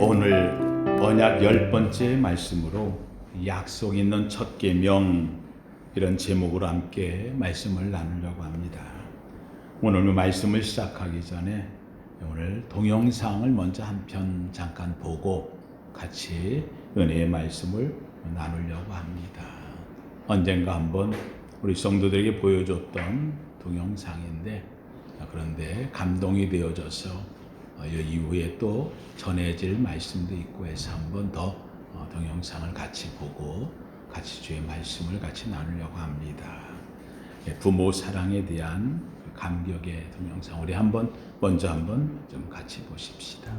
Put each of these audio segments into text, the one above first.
오늘 언약 10번째 말씀으로 약속 있는 첫 계명, 이런 제목으로 함께 말씀을 나누려고 합니다. 오늘 말씀을 시작하기 전에 오늘 동영상을 먼저 한 편 잠깐 보고 같이 은혜의 말씀을 나누려고 합니다. 언젠가 한번 우리 성도들에게 보여줬던 동영상인데, 그런데 감동이 되어져서 이후에 또 전해질 말씀도 있고 해서 한번 더 동영상을 같이 보고 같이 주의 말씀을 같이 나누려고 합니다. 부모 사랑에 대한 감격의 동영상, 우리 먼저 한번 좀 같이 보십시다.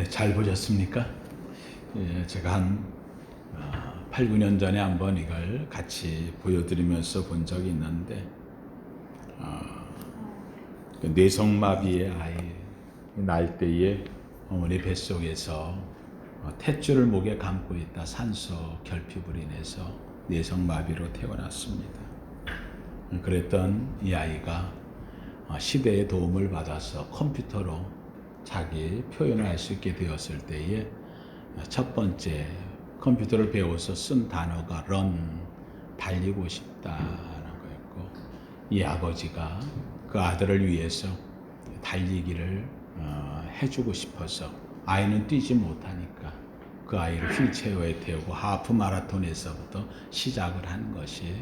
네, 잘 보셨습니까? 예, 제가 한 8, 9년 전에 한번 이걸 같이 보여드리면서 본 적이 있는데 그 뇌성마비의 아이 날 때에 어머니 뱃속에서 탯줄을 목에 감고 있다 산소 결핍으로 인해서 뇌성마비로 태어났습니다. 그랬던 이 아이가 시대의 도움을 받아서 컴퓨터로 자기 표현을 할 수 있게 되었을 때에 첫 번째 컴퓨터를 배워서 쓴 단어가 run, 달리고 싶다라는 거였고, 이 아버지가 그 아들을 위해서 달리기를 해주고 싶어서, 아이는 뛰지 못하니까 그 아이를 휠체어에 태우고 하프 마라톤에서부터 시작을 한 것이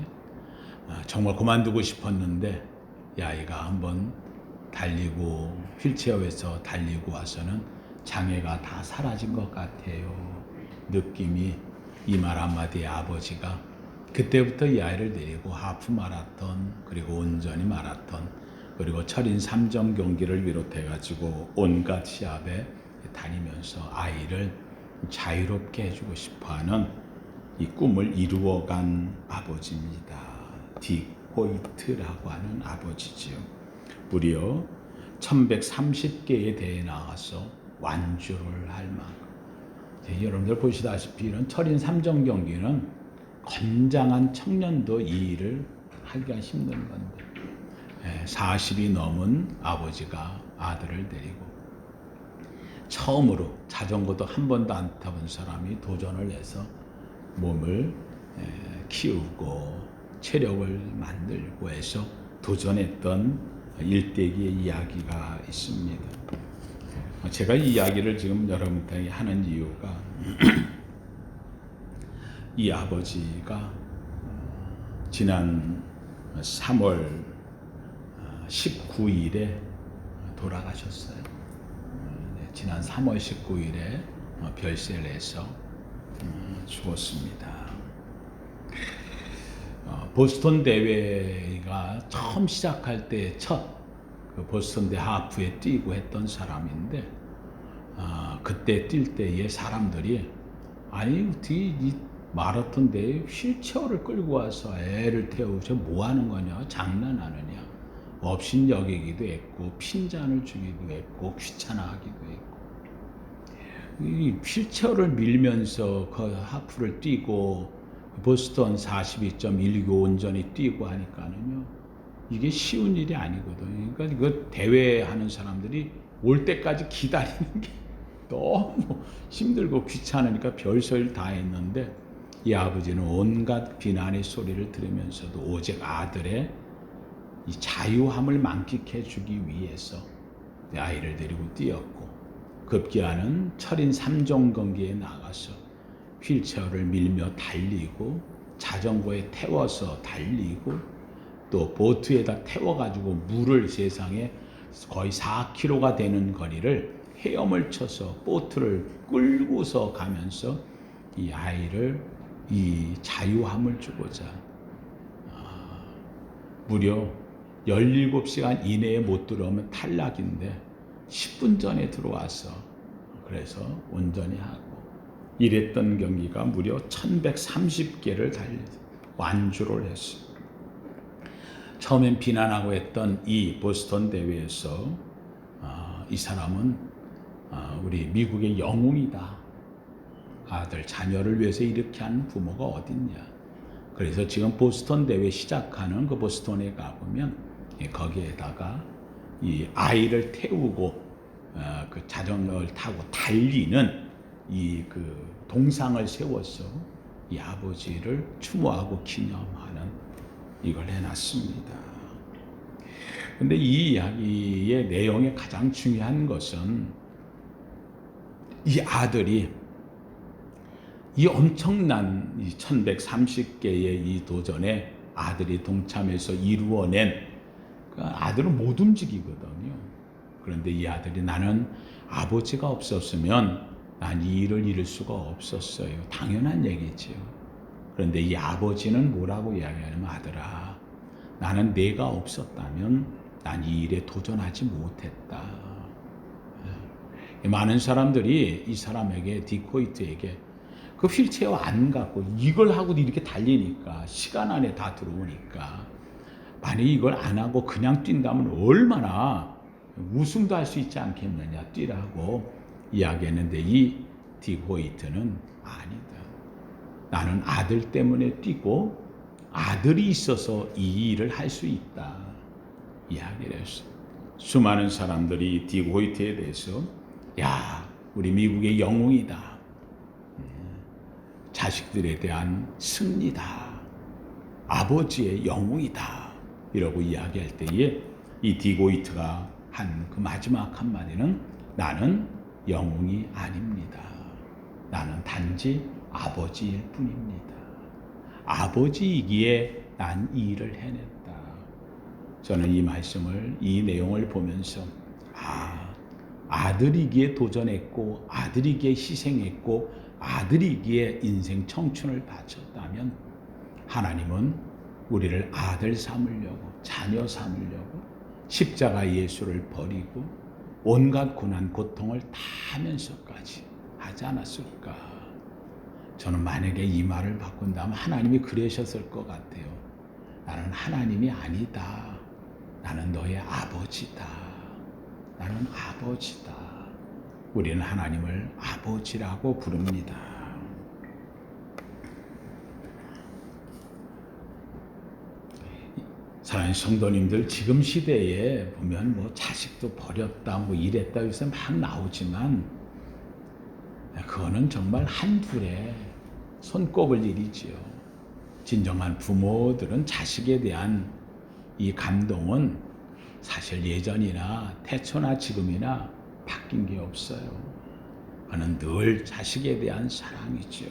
정말 그만두고 싶었는데, 이 아이가 한번 달리고 휠체어에서 달리고 와서는 장애가 다 사라진 것 같아요. 느낌이, 이 말 한마디에 아버지가 그때부터 이 아이를 데리고 하프 마라톤, 그리고 온전히 마라톤, 그리고 철인 3종 경기를 비롯해 가지고 온갖 시합에 다니면서 아이를 자유롭게 해주고 싶어하는 이 꿈을 이루어간 아버지입니다. 딕 호이트라고 하는 아버지지요. 무려 1130개의 대회에 나가서 완주를 할 만큼, 여러분들 보시다시피 이런 철인 3종 경기는 건장한 청년도 이 일을 하기가 힘든 건데, 40이 넘은 아버지가 아들을 데리고 처음으로 자전거도 한 번도 안 타본 사람이 도전을 해서 몸을 키우고 체력을 만들고 해서 도전했던 일대기의 이야기가 있습니다. 제가 이 이야기를 지금 여러분들에게 하는 이유가 이 아버지가 지난 3월 19일에 돌아가셨어요. 지난 3월 19일에 별세를 해서 죽었습니다. 보스턴 대회가 처음 시작할 때 그 보스턴 대 하프에 뛰고 했던 사람인데, 그때 뛸 때에 사람들이 아니 이 마라톤 대회에 휠체어를 끌고 와서 애를 태우고 저 뭐 하는 거냐, 장난하느냐, 업신여기기도 했고 핀잔을 주기도 했고 귀찮아하기도 했고, 이 휠체어를 밀면서 그 하프를 뛰고 보스턴 42.195 온전히 뛰고 하니까는요, 이게 쉬운 일이 아니거든요. 그러니까 이거 대회하는 사람들이 올 때까지 기다리는 게 너무 힘들고 귀찮으니까 별소리를 다 했는데, 이 아버지는 온갖 비난의 소리를 들으면서도 오직 아들의 이 자유함을 만끽해 주기 위해서 아이를 데리고 뛰었고, 급기야는 철인 3종 경기에 나가서 휠체어를 밀며 달리고 자전거에 태워서 달리고 또 보트에다 태워가지고 물을 세상에 거의 4km가 되는 거리를 헤엄을 쳐서 보트를 끌고서 가면서 이 아이를 이 자유함을 주고자 무려 17시간 이내에 못 들어오면 탈락인데 10분 전에 들어와서 그래서 온전히 하고, 이랬던 경기가 무려 1130개를 완주를 했습니다. 처음엔 비난하고 했던 이 보스턴 대회에서 이 사람은 우리 미국의 영웅이다. 아들, 자녀를 위해서 이렇게 하는 부모가 어딨냐. 그래서 지금 보스턴 대회 시작하는 그 보스턴에 가보면 거기에다가 이 아이를 태우고 그 자전거를 타고 달리는 이 그 동상을 세워서 이 아버지를 추모하고 기념하는 이걸 해놨습니다. 근데 이 이야기의 내용의 가장 중요한 것은 이 아들이 이 엄청난 이 1130개의 이 도전에 아들이 동참해서 이루어낸, 그 아들은 못 움직이거든요. 그런데 이 아들이 나는 아버지가 없었으면 난 이 일을 이룰 수가 없었어요. 당연한 얘기지요. 그런데 이 아버지는 뭐라고 이야기하냐면, 아들아, 나는 내가 없었다면 난 이 일에 도전하지 못했다. 많은 사람들이 이 사람에게, 디코이트에게 그 휠체어 안 갖고 이걸 하고도 이렇게 달리니까 시간 안에 다 들어오니까 만약 이걸 안 하고 그냥 뛴다면 얼마나 우승도 할 수 있지 않겠느냐, 뛰라고 이야기했는데 이 디코이트는 아니다. 나는 아들 때문에 뛰고 아들이 있어서 이 일을 할 수 있다 이야기를 했어. 수많은 사람들이 디코이트에 대해서 야, 우리 미국의 영웅이다, 자식들에 대한 승리다, 아버지의 영웅이다 이러고 이야기할 때에 이 디코이트가 한 그 마지막 한마디는 나는 영웅이 아닙니다. 나는 단지 아버지일 뿐입니다. 아버지이기에 난 이 일을 해냈다. 저는 이 말씀을, 이 내용을 보면서 아들이기에 도전했고 아들이기에 희생했고 아들이기에 인생 청춘을 바쳤다면 하나님은 우리를 아들 삼으려고, 자녀 삼으려고 십자가 예수를 버리고 온갖 고난 고통을 다 하면서까지 하지 않았을까. 저는 만약에 이 말을 바꾼다면 하나님이 그러셨을 것 같아요. 나는 하나님이 아니다. 나는 너의 아버지다. 나는 아버지다. 우리는 하나님을 아버지라고 부릅니다. 사랑하는 성도님들, 지금 시대에 보면 뭐 자식도 버렸다, 뭐 이랬다 해서 막 나오지만 그거는 정말 한둘에 손꼽을 일이지요. 진정한 부모들은 자식에 대한 이 감동은 사실 예전이나 태초나 지금이나 바뀐 게 없어요. 그는 늘 자식에 대한 사랑이지요.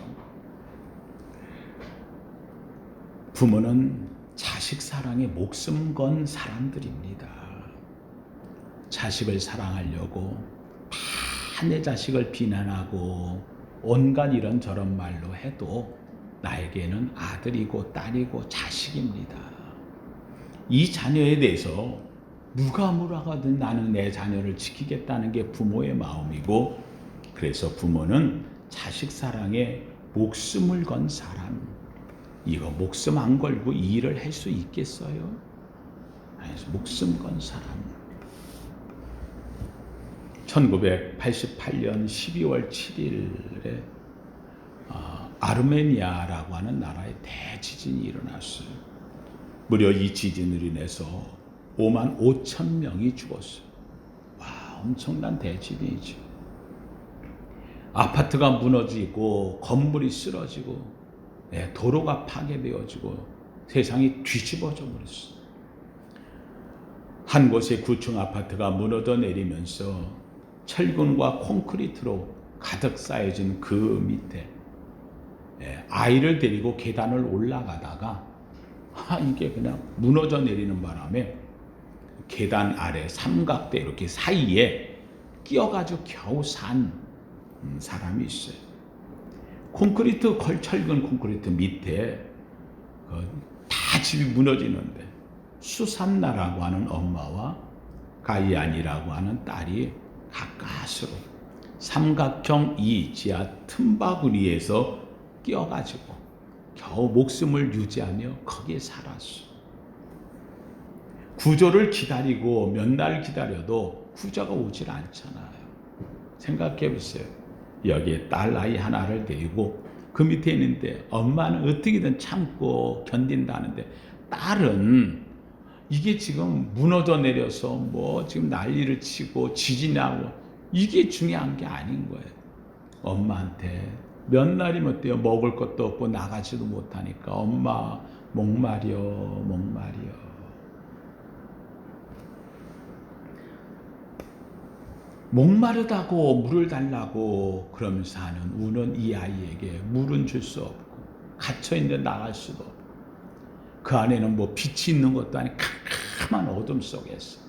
부모는 자식 사랑에 목숨 건 사람들입니다. 자식을 사랑하려고 내 자식을 비난하고 온갖 이런저런 말로 해도 나에게는 아들이고 딸이고 자식입니다. 이 자녀에 대해서 누가 뭐라고 하든 나는 내 자녀를 지키겠다는 게 부모의 마음이고, 그래서 부모는 자식 사랑에 목숨을 건 사람. 이거 목숨 안 걸고 이 일을 할 수 있겠어요? 그래서 목숨 건 사람. 1988년 12월 7일에 아르메니아라고 하는 나라에 대지진이 일어났어요. 무려 이 지진으로 인해서 5만 5천 명이 죽었어요. 와, 엄청난 대지진이죠. 아파트가 무너지고 건물이 쓰러지고 도로가 파괴되어지고 세상이 뒤집어져 버렸어요. 한 곳의 9층 아파트가 무너져 내리면서 철근과 콘크리트로 가득 쌓여진 그 밑에 아이를 데리고 계단을 올라가다가 이게 그냥 무너져 내리는 바람에 계단 아래 삼각대 이렇게 사이에 끼어가지고 겨우 산 사람이 있어요. 콘크리트, 철근 콘크리트 밑에 다 집이 무너지는데 수산나라고 하는 엄마와 가이안이라고 하는 딸이 가까스로 삼각형 이 지하 틈바구니에서 끼어가지고 겨우 목숨을 유지하며 거기에 살았어. 구조를 기다리고 몇 날 기다려도 구조가 오질 않잖아요. 생각해 보세요. 여기에 딸 아이 하나를 데리고 그 밑에 있는데 엄마는 어떻게든 참고 견딘다는데 딸은 이게 지금 무너져 내려서 뭐 지금 난리를 치고 지진이 나고 이게 중요한 게 아닌 거예요. 엄마한테 몇 날이면 어때요? 먹을 것도 없고 나가지도 못하니까 엄마 목마려 목마려. 목마르다고 물을 달라고 그러면서 우는 이 아이에게 물은 줄 수 없고 갇혀있는데 나갈 수도 없고 그 안에는 뭐 빛이 있는 것도 아니고 캄캄한 어둠 속에서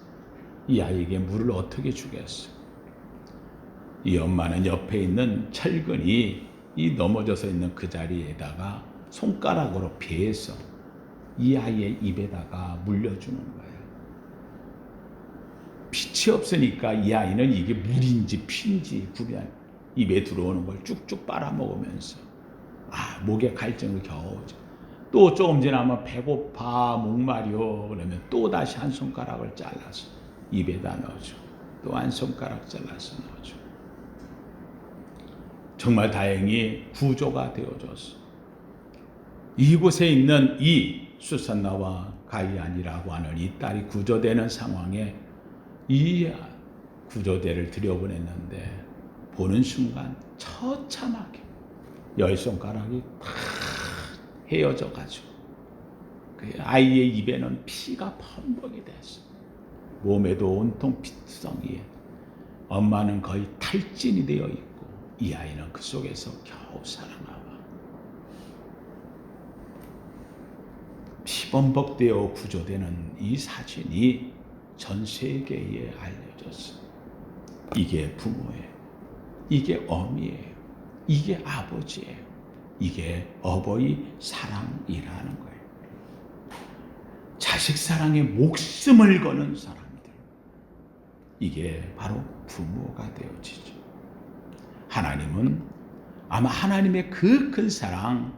이 아이에게 물을 어떻게 주겠어. 이 엄마는 옆에 있는 철근이 이 넘어져서 있는 그 자리에다가 손가락으로 베어서 이 아이의 입에다가 물려주는 거예요. 빛이 없으니까 이 아이는 이게 물인지 피인지 구별, 입에 들어오는 걸 쭉쭉 빨아먹으면서 목에 갈증을 겨우죠. 또 조금 지나면 배고파 목마려 그러면 또 다시 한 손가락을 잘라서 입에다 넣어줘. 또 한 손가락 잘라서 넣어줘. 정말 다행히 구조가 되어졌어. 이곳에 있는 이 수산나와 가이안이라고 하는 이 딸이 구조되는 상황에 이 구조대를 들여보냈는데 보는 순간 처참하게 10손가락이 다 헤어져 가지고 그 아이의 입에는 피가 범벅이 됐어. 몸에도 온통 피투성이에 엄마는 거의 탈진이 되어 있고 이 아이는 그 속에서 겨우 살아나와. 피범벅되어 구조되는 이 사진이 전 세계에 알려졌어. 이게 부모예요. 이게 어미예요. 이게 아버지예요. 이게 어버이 사랑이라는 거예요. 자식 사랑에 목숨을 거는 사람들. 이게 바로 부모가 되어지죠. 하나님은 아마 하나님의 그 큰 사랑,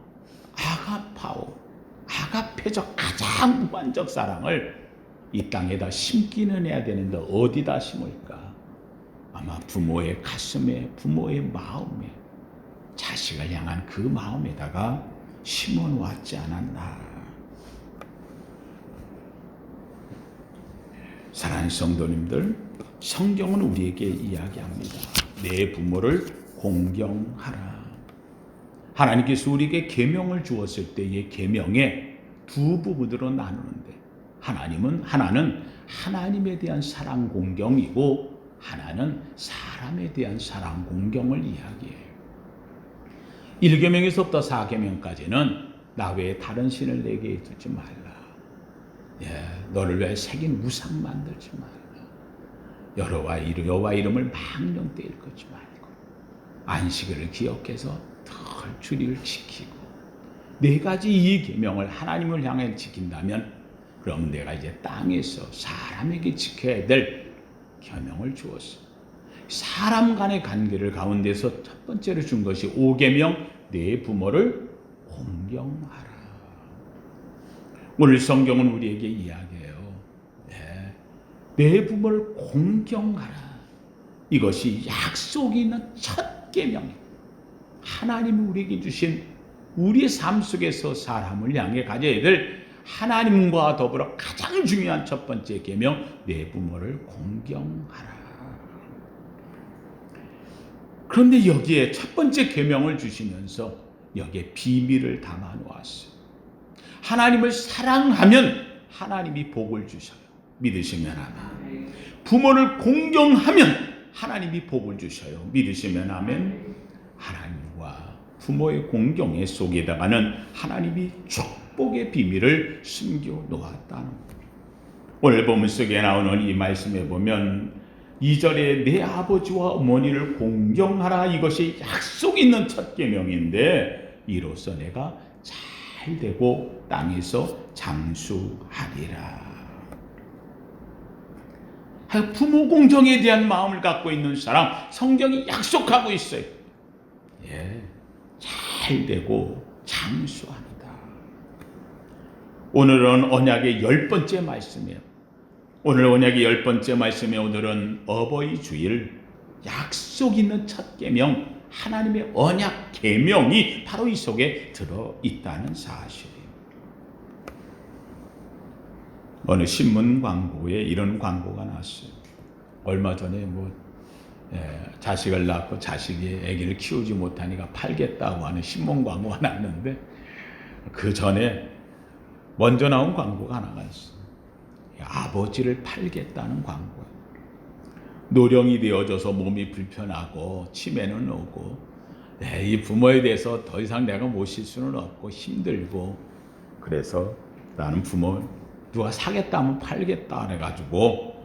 아가파오, 아가페적 가장 무한적 사랑을 이 땅에다 심기는 해야 되는데 어디다 심을까? 아마 부모의 가슴에, 부모의 마음에, 자식을 향한 그 마음에다가 심어 놓았지 않았나. 사랑하는 성도님들, 성경은 우리에게 이야기합니다. 내 부모를 공경하라. 하나님께서 우리에게 계명을 주었을 때의 계명에 두 부분으로 나누는데 하나는 하나님에 대한 사랑 공경이고 하나는 사람에 대한 사랑 공경을 이야기해요. 1계명에서부터 4계명까지는 나 외에 다른 신을 내게 두지 말라. 너를 위해 새긴 우상 만들지 말라. 여호와 이름을 망령되이 일컫지 말고 안식일을 기억해서 늘 주리를 지키고 네 가지 이 계명을 하나님을 향해 지킨다면 그럼 내가 이제 땅에서 사람에게 지켜야 될 계명을 주었어. 사람 간의 관계를 가운데서 첫 번째로 준 것이 5계명, 내 부모를 공경하라. 오늘 성경은 우리에게 이야기해요. 내 부모를 공경하라. 이것이 약속이 있는 첫 계명이에요. 하나님이 우리에게 주신 우리의 삶 속에서 사람을 향해 가져야 될 하나님과 더불어 가장 중요한 첫 번째 계명, 내 부모를 공경하라. 그런데 여기에 첫 번째 계명을 주시면서 여기에 비밀을 담아 놓았어요. 하나님을 사랑하면 하나님이 복을 주셔요. 믿으시면 아멘. 부모를 공경하면 하나님이 복을 주셔요. 믿으시면 아멘. 하나님과 부모의 공경의 속에다가는 하나님이 축복의 비밀을 숨겨 놓았다는 거예요. 오늘 본문 속에 나오는 이 말씀에 보면 2절에 내 아버지와 어머니를 공경하라, 이것이 약속 있는 첫 계명인데 이로써 내가 잘 되고 땅에서 장수하리라. 부모 공경에 대한 마음을 갖고 있는 사람, 성경이 약속하고 있어요. 잘 되고 장수합니다. 오늘은 언약의 10번째 말씀이에요. 오늘 언약의 10번째 말씀에 오늘은 어버이 주일, 약속 있는 첫 계명, 하나님의 언약 계명이 바로 이 속에 들어있다는 사실이에요. 어느 신문 광고에 이런 광고가 나왔어요. 얼마 전에 자식을 낳고 자식이 아기를 키우지 못하니까 팔겠다고 하는 신문 광고가 났는데 그 전에 먼저 나온 광고가 하나가 있어요. 아버지를 팔겠다는 광고예요. 노령이 되어져서 몸이 불편하고 치매는 오고 이 부모에 대해서 더 이상 내가 모실 수는 없고 힘들고 그래서 나는 부모 누가 사겠다 하면 팔겠다 해가지고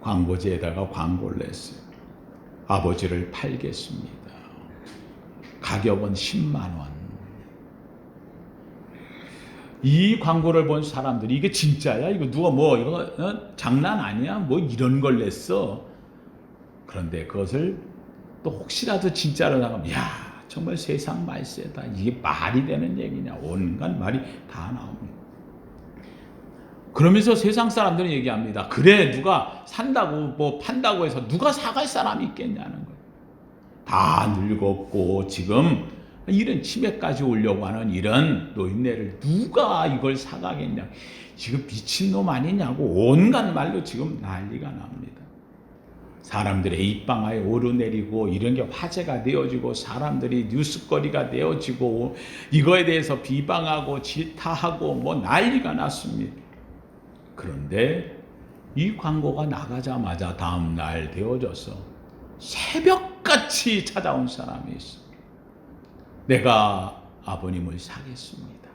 광고지에다가 광고를 냈어요. 아버지를 팔겠습니다. 가격은 10만 원. 이 광고를 본 사람들이 이게 진짜야? 이거 누가 뭐 이거 장난 아니야? 뭐 이런 걸 냈어. 그런데 그것을 또 혹시라도 진짜로 나가면 야 정말 세상 말세다. 이게 말이 되는 얘기냐? 온갖 말이 다 나옵니다. 그러면서 세상 사람들은 얘기합니다. 그래 누가 산다고 뭐 판다고 해서 누가 사갈 사람이 있겠냐는 거예요. 다 늙었고 지금 이런 치매까지 오려고 하는 이런 노인네를 누가 이걸 사가겠냐. 지금 미친놈 아니냐고 온갖 말로 지금 난리가 납니다. 사람들의 입방아에 오르내리고 이런 게 화제가 되어지고 사람들이 뉴스거리가 되어지고 이거에 대해서 비방하고 질타하고 뭐 난리가 났습니다. 그런데 이 광고가 나가자마자 다음 날 되어져서 새벽같이 찾아온 사람이 있어. 내가 아버님을 사겠습니다.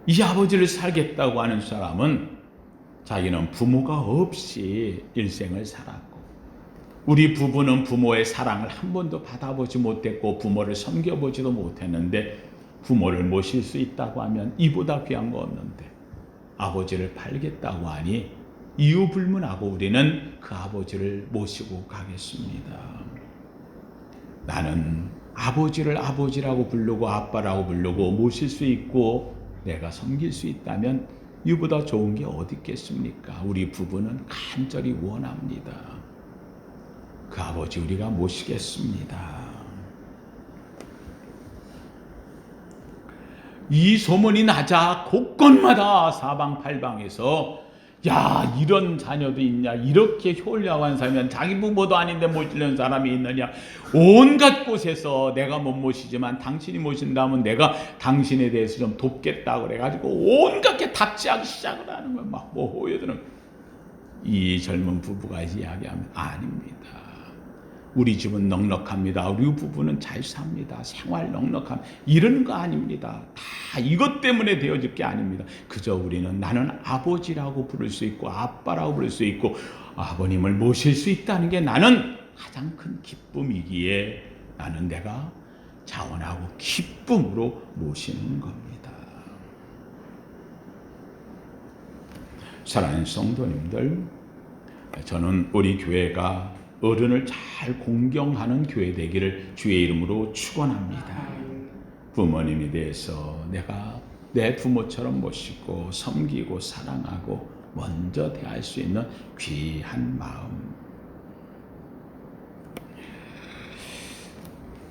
이 아버지를 살겠다고 하는 사람은 자기는 부모가 없이 일생을 살았고 우리 부부는 부모의 사랑을 한 번도 받아보지 못했고 부모를 섬겨보지도 못했는데 부모를 모실 수 있다고 하면 이보다 귀한 거 없는데 아버지를 팔겠다고 하니 이유 불문하고 우리는 그 아버지를 모시고 가겠습니다. 나는 아버지를 아버지라고 부르고 아빠라고 부르고 모실 수 있고 내가 섬길 수 있다면 이보다 좋은 게 어디 있겠습니까? 우리 부부는 간절히 원합니다. 그 아버지 우리가 모시겠습니다. 이 소문이 나자 곳곳마다 사방팔방에서 야 이런 자녀도 있냐, 이렇게 효율화한 사람이면 자기 부모도 아닌데 모시는 사람이 있느냐, 온갖 곳에서 내가 못 모시지만 당신이 모신다면 내가 당신에 대해서 좀 돕겠다 그래가지고 온갖 게 답지하기 시작을 하는 거예요. 막 뭐 호여드는. 이 젊은 부부가 이야기하면 아닙니다. 우리 집은 넉넉합니다. 우리 부부는 잘 삽니다. 생활 넉넉함 이런 거 아닙니다. 다 이것 때문에 되어질 게 아닙니다. 그저 우리는 나는 아버지라고 부를 수 있고 아빠라고 부를 수 있고 아버님을 모실 수 있다는 게 나는 가장 큰 기쁨이기에 나는 내가 자원하고 기쁨으로 모시는 겁니다. 사랑하는 성도님들, 저는 우리 교회가 어른을 잘 공경하는 교회 되기를 주의 이름으로 축원합니다. 부모님에 대해서 내가 내 부모처럼 모시고 섬기고 사랑하고 먼저 대할 수 있는 귀한 마음.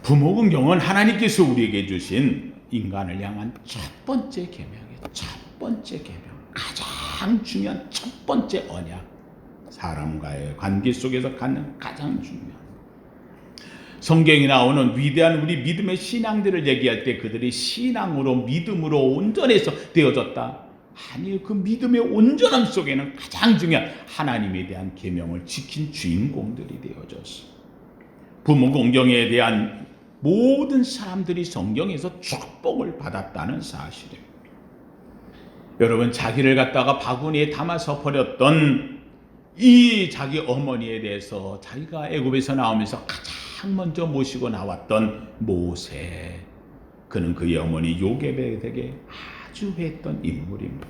부모 긍정은 하나님께서 우리에게 주신 인간을 향한 첫 번째 계명이에요. 첫 번째 계명, 가장 중요한 첫 번째 언약. 사람과의 관계 속에서 갖는 가장 중요한 성경에 나오는 위대한 우리 믿음의 신앙들을 얘기할 때 그들이 신앙으로 믿음으로 온전해서 되어졌다. 아니 그 믿음의 온전함 속에는 가장 중요한 하나님에 대한 계명을 지킨 주인공들이 되어졌어. 부모 공경에 대한 모든 사람들이 성경에서 축복을 받았다는 사실이에요. 여러분 자기를 갖다가 바구니에 담아서 버렸던 이 자기 어머니에 대해서 자기가 애굽에서 나오면서 가장 먼저 모시고 나왔던 모세, 그는 그의 어머니 요게벳에게 아주 했던 인물입니다.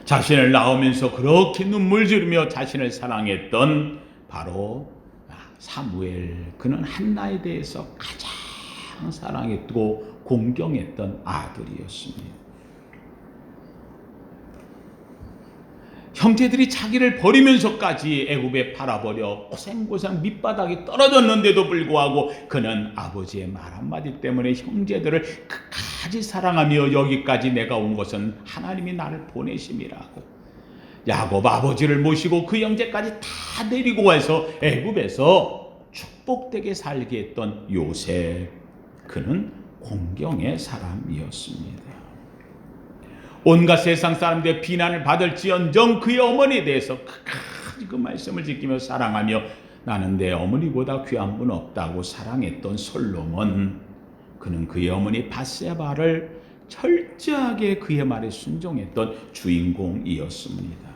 자신을 낳으면서 그렇게 눈물 지르며 자신을 사랑했던 바로 사무엘, 그는 한나에 대해서 가장 사랑했고 공경했던 아들이었습니다. 형제들이 자기를 버리면서까지 애굽에 팔아버려 고생고생 밑바닥에 떨어졌는데도 불구하고 그는 아버지의 말 한마디 때문에 형제들을 끝까지 사랑하며 여기까지 내가 온 것은 하나님이 나를 보내심이라고 야곱 아버지를 모시고 그 형제까지 다 데리고 와서 애굽에서 축복되게 살게 했던 요셉, 그는 공경의 사람이었습니다. 온갖 세상 사람들의 비난을 받을지언정 그의 어머니에 대해서 끝까지 그 말씀을 지키며 사랑하며 나는 내 어머니보다 귀한 분 없다고 사랑했던 솔로몬, 그는 그의 어머니 밧세바를 철저하게 그의 말에 순종했던 주인공이었습니다.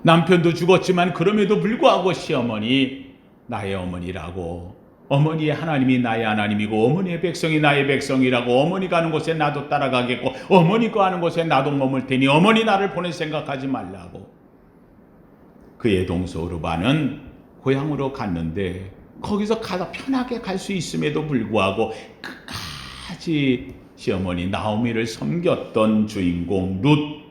남편도 죽었지만 그럼에도 불구하고 시어머니 나의 어머니라고 어머니의 하나님이 나의 하나님이고 어머니의 백성이 나의 백성이라고 어머니 가는 곳에 나도 따라가겠고 어머니 가는 곳에 나도 머물 테니 어머니 나를 보낼 생각하지 말라고. 그의 동서 르반은 고향으로 갔는데 거기서 가다 편하게 갈 수 있음에도 불구하고 끝까지 시어머니 나오미를 섬겼던 주인공 룻,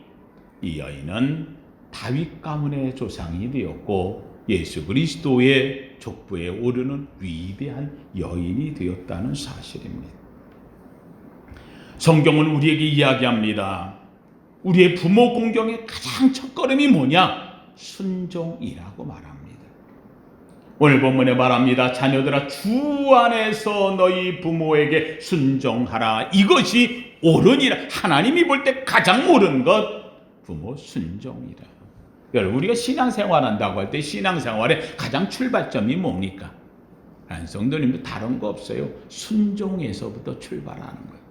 이 여인은 다윗 가문의 조상이 되었고 예수 그리스도의 족보에 오르는 위대한 여인이 되었다는 사실입니다. 성경은 우리에게 이야기합니다. 우리의 부모 공경의 가장 첫걸음이 뭐냐? 순종이라고 말합니다. 오늘 본문에 말합니다. 자녀들아, 주 안에서 너희 부모에게 순종하라. 이것이 옳으니라. 하나님이 볼 때 가장 옳은 것, 부모 순종이라. 여러분, 우리가 신앙생활 한다고 할 때 신앙생활의 가장 출발점이 뭡니까? 성도님도 다른 거 없어요. 순종에서부터 출발하는 거예요.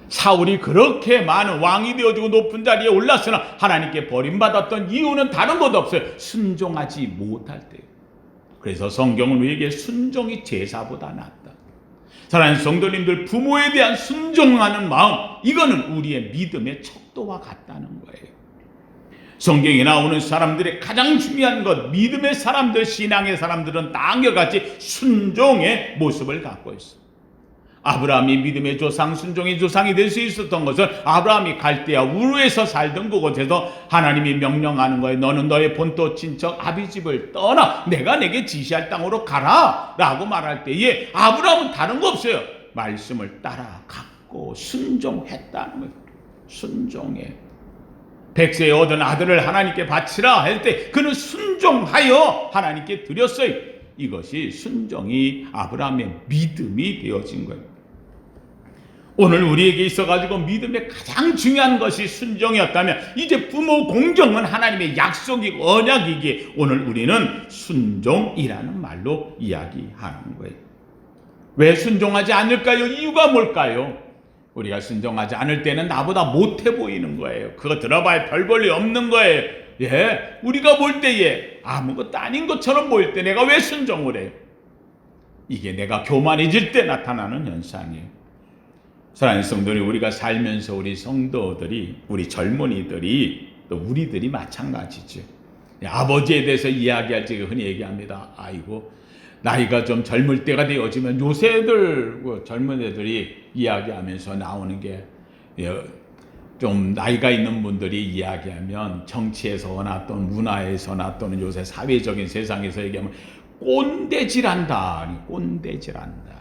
사울이 그렇게 많은 왕이 되어지고 높은 자리에 올랐으나 하나님께 버림받았던 이유는 다른 것 없어요. 순종하지 못할 때예요. 그래서 성경은 우리에게 순종이 제사보다 낫다. 사랑하는 성도님들, 부모에 대한 순종하는 마음, 이거는 우리의 믿음의 척도와 같다는 거예요. 성경에 나오는 사람들의 가장 중요한 것, 믿음의 사람들, 신앙의 사람들은 다 한결같이 순종의 모습을 갖고 있어요. 아브라함이 믿음의 조상, 순종의 조상이 될 수 있었던 것은 아브라함이 갈대아 우르에서 살던 그곳에서 하나님이 명령하는 거예요. 너는 너의 본토 친척 아비 집을 떠나 내가 내게 지시할 땅으로 가라 라고 말할 때에 아브라함은 다른 거 없어요. 말씀을 따라갔고 순종했다는 거예요. 순종해. 백세에 얻은 아들을 하나님께 바치라 할 때 그는 순종하여 하나님께 드렸어요. 이것이 순종이 아브라함의 믿음이 되어진 거예요. 오늘 우리에게 있어가지고 믿음의 가장 중요한 것이 순종이었다면 이제 부모 공경은 하나님의 약속이고 언약이기에 오늘 우리는 순종이라는 말로 이야기하는 거예요. 왜 순종하지 않을까요? 이유가 뭘까요? 우리가 순종하지 않을 때는 나보다 못해 보이는 거예요. 그거 들어봐야 별 볼일 없는 거예요. 예, 우리가 볼 때에 아무것도 아닌 것처럼 보일 때 내가 왜 순종을 해요? 이게 내가 교만해질 때 나타나는 현상이에요. 사랑하는 성도들이, 우리가 살면서 우리 성도들이, 우리 젊은이들이, 또 우리들이 마찬가지죠. 아버지에 대해서 이야기할 때 흔히 얘기합니다. 아이고, 나이가 좀 젊을 때가 되어지면 요새 애들, 젊은 애들이 이야기하면서 나오는 게, 좀 나이가 있는 분들이 이야기하면 정치에서나 또는 문화에서나 또는 요새 사회적인 세상에서 얘기하면 꼰대질한다. 꼰대질한다.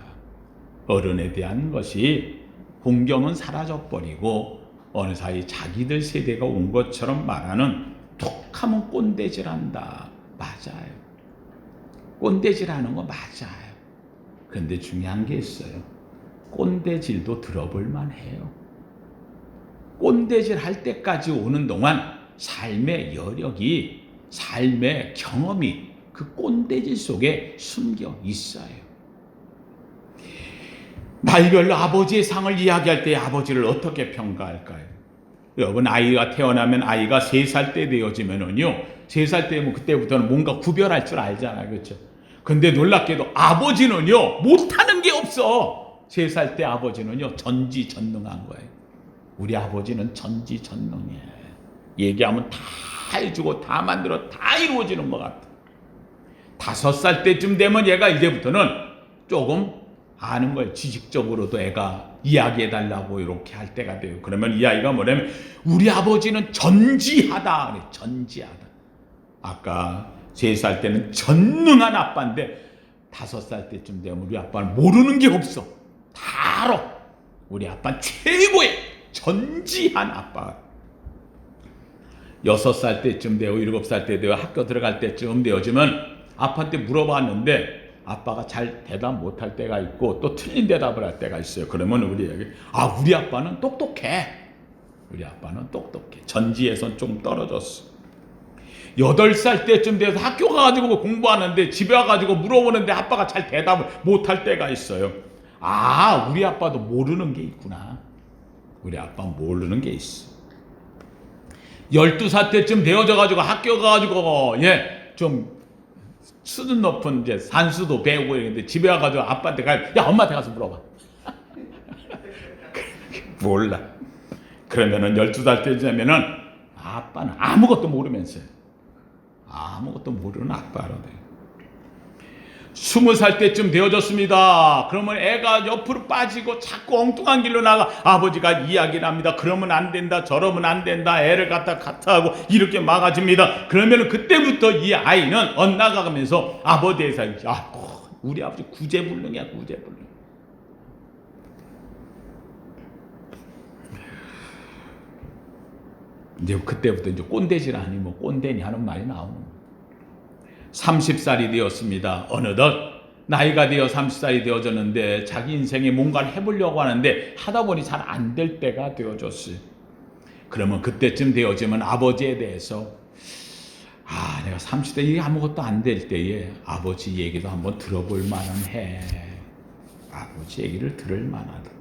어른에 대한 것이 공경은 사라져버리고 어느 사이 자기들 세대가 온 것처럼 말하는, 툭하면 꼰대질한다. 맞아요. 꼰대질하는 거 맞아요. 그런데 중요한 게 있어요. 꼰대질도 들어볼 만해요. 꼰대질 할 때까지 오는 동안 삶의 여력이, 삶의 경험이 그 꼰대질 속에 숨겨 있어요. 나이별로 아버지의 상을 이야기할 때 아버지를 어떻게 평가할까요? 여러분, 아이가 태어나면 아이가 3살 때 되어지면은요, 3살 때면 그때부터는 뭔가 구별할 줄 알잖아요. 그렇죠? 근데 놀랍게도 아버지는요, 못하는 게 없어. 3살 때 아버지는요, 전지전능한 거예요. 우리 아버지는 전지전능해. 얘기하면 다 해주고 다 만들어 다 이루어지는 것 같아. 5살 때쯤 되면 얘가 이제부터는 조금 아는 거예요. 지식적으로도 애가 이야기해달라고 이렇게 할 때가 돼요. 그러면 이 아이가 뭐냐면, 우리 아버지는 전지하다. 전지하다. 아까 3살 때는 전능한 아빠인데 5살 때쯤 되면 우리 아빠는 모르는 게 없어. 다 알아. 우리 아빠는 최고의 전지한 아빠. 6살 때쯤 되고 7살 때 되고 학교 들어갈 때쯤 되어지면 아빠한테 물어봤는데 아빠가 잘 대답 못할 때가 있고 또 틀린 대답을 할 때가 있어요. 그러면 우리에게, 우리 아빠는 똑똑해. 우리 아빠는 똑똑해. 전지에선 좀 떨어졌어. 8살 때쯤 돼서 학교 가가지고 공부하는데 집에 와가지고 물어보는데 아빠가 잘 대답을 못할 때가 있어요. 우리 아빠도 모르는 게 있구나. 우리 아빠 모르는 게 있어. 12살 때쯤 되어져가지고 학교 가가지고 좀 수준 높은 이제 산수도 배우고 이랬는데 집에 와가지고 아빠한테 야, 엄마한테 가서 물어봐. 몰라. 그러면은 12살 때쯤이면은 아빠는 아무것도 모르면서 아무것도 모르는 아빠로 돼. 20살 때쯤 되어졌습니다. 그러면 애가 옆으로 빠지고 자꾸 엉뚱한 길로 나가. 아버지가 이야기를 합니다. 그러면 안 된다, 저러면 안 된다, 애를 갖다 하고 이렇게 막아줍니다. 그러면 그때부터 이 아이는 엇나가면서 아버지에 대해서 우리 아버지 구제불능이야, 구제불능. 이제 그때부터 이제 꼰대질 아니 뭐 꼰대니 하는 말이 나오는 거예요. 30살이 되었습니다. 어느덧 나이가 되어 30살이 되어졌는데 자기 인생에 뭔가를 해보려고 하는데 하다 보니 잘 안 될 때가 되어졌어요. 그러면 그때쯤 되어지면 아버지에 대해서 내가 30대 아무것도 안 될 때에 아버지 얘기도 한번 들어볼 만은 해. 아버지 얘기를 들을 만하다.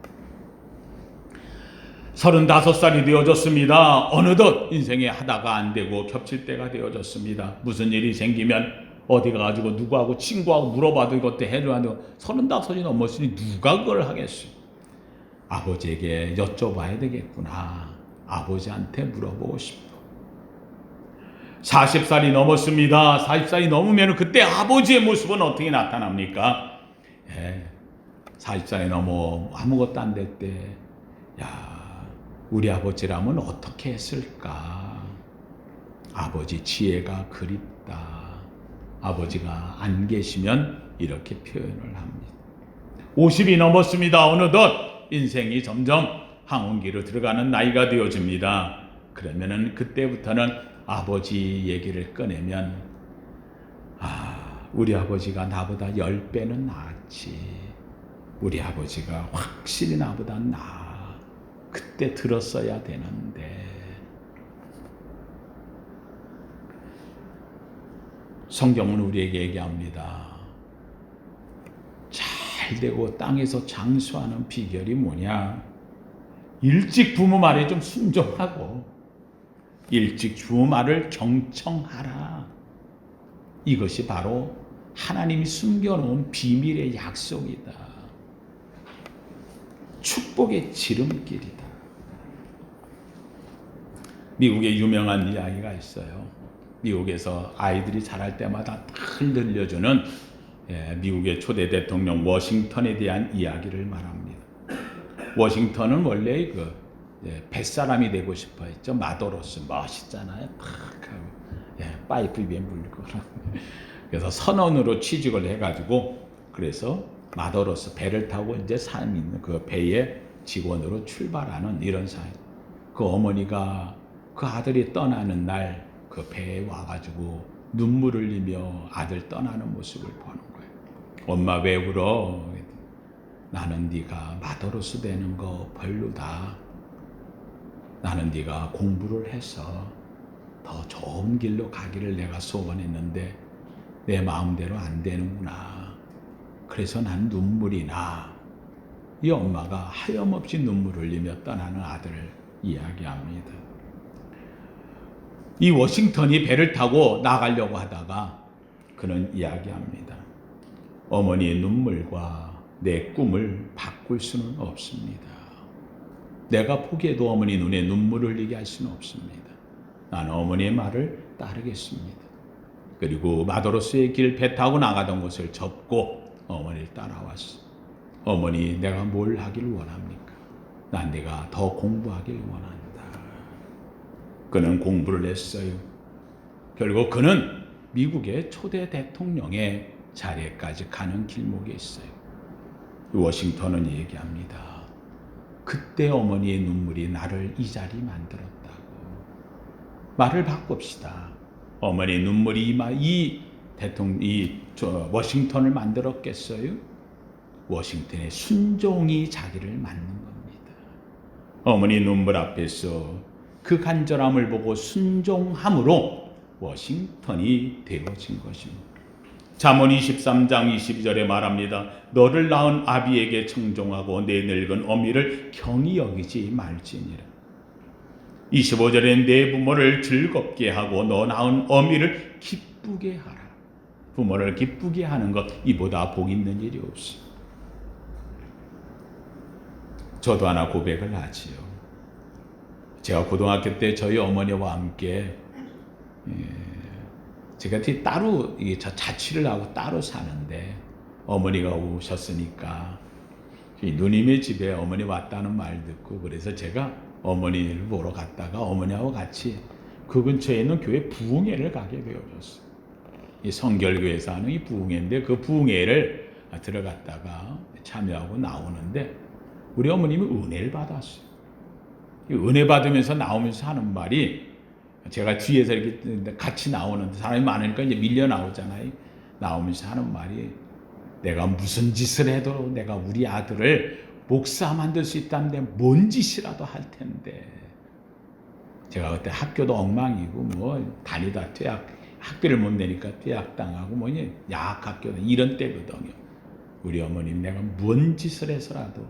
35살이 되어졌습니다. 어느덧 인생에 하다가 안 되고 겹칠 때가 되어졌습니다. 무슨 일이 생기면 어디 가가지고 누구하고 친구하고 물어봐도 이것도 해줘야 하는데 35이 넘었으니 누가 그걸 하겠어요. 아버지에게 여쭤봐야 되겠구나. 아버지한테 물어보고 싶어. 40살이 넘었습니다. 40살이 넘으면 그때 아버지의 모습은 어떻게 나타납니까? 40살이 넘어 아무것도 안 될 때 우리 아버지라면 어떻게 했을까? 아버지 지혜가 그립다. 아버지가 안 계시면 이렇게 표현을 합니다. 50이 넘었습니다. 어느덧 인생이 점점 항원기로 들어가는 나이가 되어집니다. 그러면은 그때부터는 아버지 얘기를 꺼내면 우리 아버지가 나보다 10배는 나았지. 우리 아버지가 확실히 나보다 나아. 그때 들었어야 되는데. 성경은 우리에게 얘기합니다. 잘 되고 땅에서 장수하는 비결이 뭐냐? 일찍 부모 말에 좀 순종하고 일찍 부모 말을 경청하라. 이것이 바로 하나님이 숨겨놓은 비밀의 약속이다. 축복의 지름길이다. 미국에 유명한 이야기가 있어요. 미국에서 아이들이 자랄 때마다 늘 들려주는 미국의 초대 대통령 워싱턴에 대한 이야기를 말합니다. 워싱턴은 원래 뱃사람이 되고 싶어 했죠. 마더로스 멋있잖아요. 팍 하고 파이프 위에 물고 그래서 선원으로 취직을 해가지고 그래서 마더로스 배를 타고 이제 산 있는 그 배의 직원으로 출발하는 이런 사회. 그 어머니가 그 아들이 떠나는 날 그 배에 와가지고 눈물을 흘리며 아들 떠나는 모습을 보는 거예요. 엄마 왜 울어? 나는 네가 마더로스 되는 거 별로다. 나는 네가 공부를 해서 더 좋은 길로 가기를 내가 소원했는데 내 마음대로 안 되는구나. 그래서 난 눈물이 나. 이 엄마가 하염없이 눈물을 흘리며 떠나는 아들을 이야기합니다. 이 워싱턴이 배를 타고 나가려고 하다가 그는 이야기합니다. 어머니의 눈물과 내 꿈을 바꿀 수는 없습니다. 내가 포기해도 어머니 눈에 눈물을 흘리게 할 수는 없습니다. 나는 어머니의 말을 따르겠습니다. 그리고 마더로스의 길 배 타고 나가던 곳을 접고 어머니를 따라왔어. 어머니, 내가 뭘 하길 원합니까? 난 네가 더 공부하길 원한다. 그는 공부를 했어요. 결국 그는 미국의 초대 대통령의 자리에까지 가는 길목에 있어요. 워싱턴은 얘기합니다. 그때 어머니의 눈물이 나를 이 자리 만들었다고. 말을 바꿉시다. 어머니의 눈물이 워싱턴을 만들었겠어요? 워싱턴의 순종이 자기를 만든 겁니다. 어머니 눈물 앞에서 그 간절함을 보고 순종함으로 워싱턴이 되어진 것입니다. 잠언 23장 22절에 말합니다. 너를 낳은 아비에게 청종하고 내 늙은 어미를 경히 여기지 말지니라. 25절에 내 부모를 즐겁게 하고 너 낳은 어미를 기쁘게 하라. 부모를 기쁘게 하는 것 이보다 복 있는 일이 없어. 저도 하나 고백을 하지요. 제가 고등학교 때 저희 어머니와 함께 제가 따로 자취를 하고 따로 사는데 어머니가 오셨으니까 누님의 집에 어머니 왔다는 말 듣고 그래서 제가 어머니를 보러 갔다가 어머니하고 같이 그 근처에 있는 교회 부흥회를 가게 되어졌어요. 이 성결교회에서 하는 이 부흥회인데 그 부흥회를 들어갔다가 참여하고 나오는데 우리 어머님이 은혜를 받았어요. 은혜 받으면서 나오면서 하는 말이 제가 뒤에서 이렇게 같이 나오는데 사람이 많으니까 이제 밀려 나오잖아요. 나오면서 하는 말이 내가 무슨 짓을 해도 내가 우리 아들을 목사 만들 수 있다는데 뭔 짓이라도 할 텐데 제가 그때 학교도 엉망이고 뭐 다니다 학교를 못 내니까 퇴학당하고 뭐니 야학학교 이런 때거든요. 우리 어머님 내가 뭔 짓을 해서라도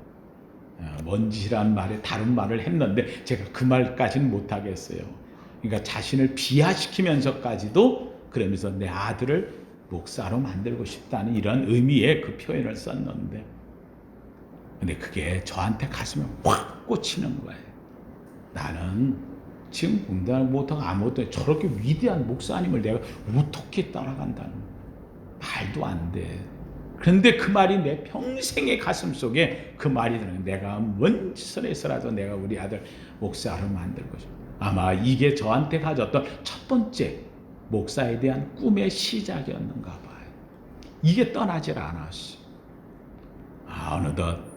뭔 짓이라는 말에 다른 말을 했는데 제가 그 말까지는 못하겠어요. 그러니까 자신을 비하시키면서까지도 그러면서 내 아들을 목사로 만들고 싶다는 이런 의미의 그 표현을 썼는데 근데 그게 저한테 가슴에 확 꽂히는 거예요. 나는 지금 공부도 못하고 아무것도 저렇게 위대한 목사님을 내가 어떻게 따라간다는 말도 안 돼. 그런데 그 말이 내 평생의 가슴 속에 그 말이 들어요. 내가 뭔 짓을 해서라도 내가 우리 아들 목사로 만들고 싶어. 아마 이게 저한테 가졌던 첫 번째 목사에 대한 꿈의 시작이었는가 봐요. 이게 떠나질 않았어. 어느덧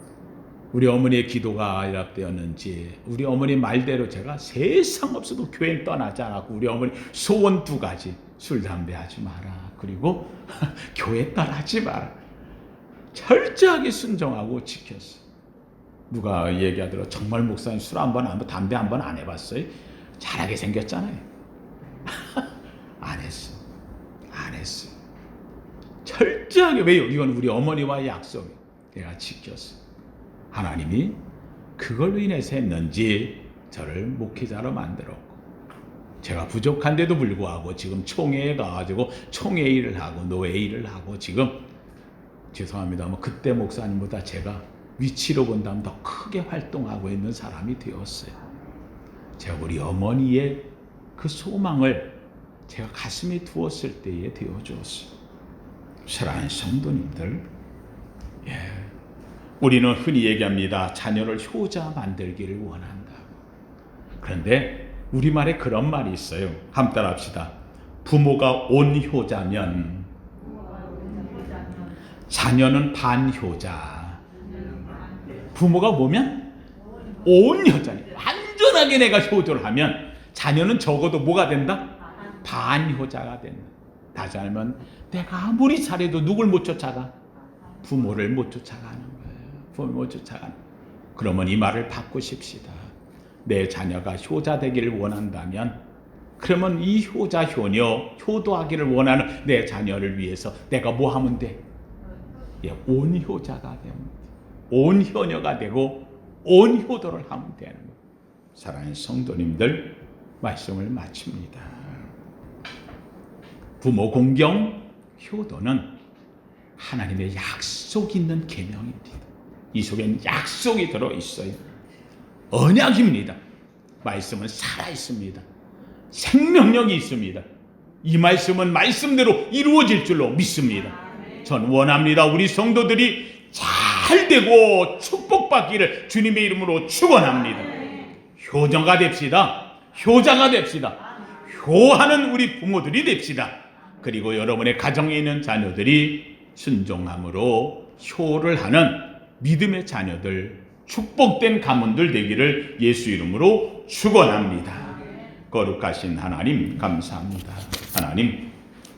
우리 어머니의 기도가 연락되었는지 우리 어머니 말대로 제가 세상 없어도 교회를 떠나지 않았고 우리 어머니 소원 2가지 술 담배 하지 마라 그리고 교회 떠나지 마라 철저하게 순종하고 지켰어. 누가 얘기하더라고 정말 목사님 술 한 번 담배 한 번 안 해봤어요? 잘하게 생겼잖아요. 안 했어. 철저하게 왜요? 이건 우리 어머니와의 약속 내가 지켰어. 하나님이 그걸로 인해서 했는지 저를 목회자로 만들었고 제가 부족한데도 불구하고 지금 총회에 가가지고 총회 일을 하고 노회 일을 하고 지금 죄송합니다. 그때 목사님보다 제가 위치로 본다면 더 크게 활동하고 있는 사람이 되었어요. 제가 우리 어머니의 그 소망을 제가 가슴에 두었을 때에 되어주었어요. 사랑하는 성도님들, 우리는 흔히 얘기합니다. 자녀를 효자 만들기를 원한다고. 그런데 우리말에 그런 말이 있어요. 한번 따라합시다. 부모가 온효자면 자녀는 반효자. 부모가 뭐면? 온효자니. 완전하게 내가 효도를 하면 자녀는 적어도 뭐가 된다? 반효자가 된다. 다시 말하면 내가 아무리 잘해도 누굴 못 쫓아가? 부모를 못 쫓아가는 거예요. 부모를 못 쫓아가는. 그러면 이 말을 바꾸십시다. 내 자녀가 효자 되기를 원한다면 그러면 이 효자 효녀 효도하기를 원하는 내 자녀를 위해서 내가 뭐 하면 돼? 온효자가 됩니다. 온효녀가 되고 온효도를 하면 되는 거예요. 사랑하는 성도님들 말씀을 마칩니다. 부모 공경 효도는 하나님의 약속 있는 계명입니다. 이 속에는 약속이 들어있어요. 언약입니다. 말씀은 살아있습니다. 생명력이 있습니다. 이 말씀은 말씀대로 이루어질 줄로 믿습니다. 전 원합니다. 우리 성도들이 잘 되고 축복받기를 주님의 이름으로 축원합니다. 효자가 됩시다. 효자가 됩시다. 효하는 우리 부모들이 됩시다. 그리고 여러분의 가정에 있는 자녀들이 순종함으로 효를 하는 믿음의 자녀들, 축복된 가문들 되기를 예수 이름으로 축원합니다. 거룩하신 하나님 감사합니다.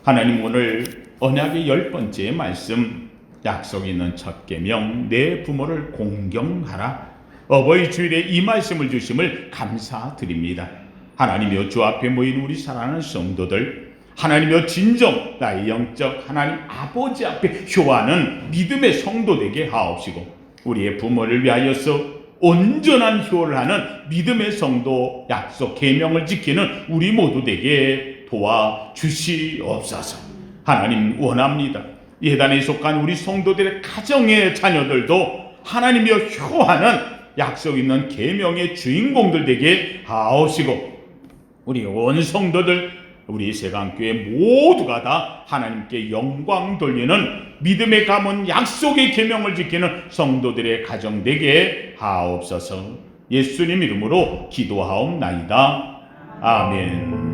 하나님 오늘 언약의 10번째 말씀 약속 있는 첫 계명 내 부모를 공경하라. 어버이 주일에 이 말씀을 주심을 감사드립니다. 하나님이여 주 앞에 모인 우리 사랑하는 성도들 하나님이여 진정 나의 영적 하나님 아버지 앞에 효하는 믿음의 성도 되게 하옵시고 우리의 부모를 위하여서 온전한 효를 하는 믿음의 성도 약속 계명을 지키는 우리 모두 되게 도와주시옵소서. 하나님 원합니다. 예단에 속한 우리 성도들의 가정의 자녀들도 하나님이여 효하는 약속 있는 계명의 주인공들 되게 하옵시고, 우리 온 성도들, 우리 세강교회 모두가 다 하나님께 영광 돌리는 믿음의 가문 약속의 계명을 지키는 성도들의 가정 되게 하옵소서. 예수님 이름으로 기도하옵나이다. 아멘.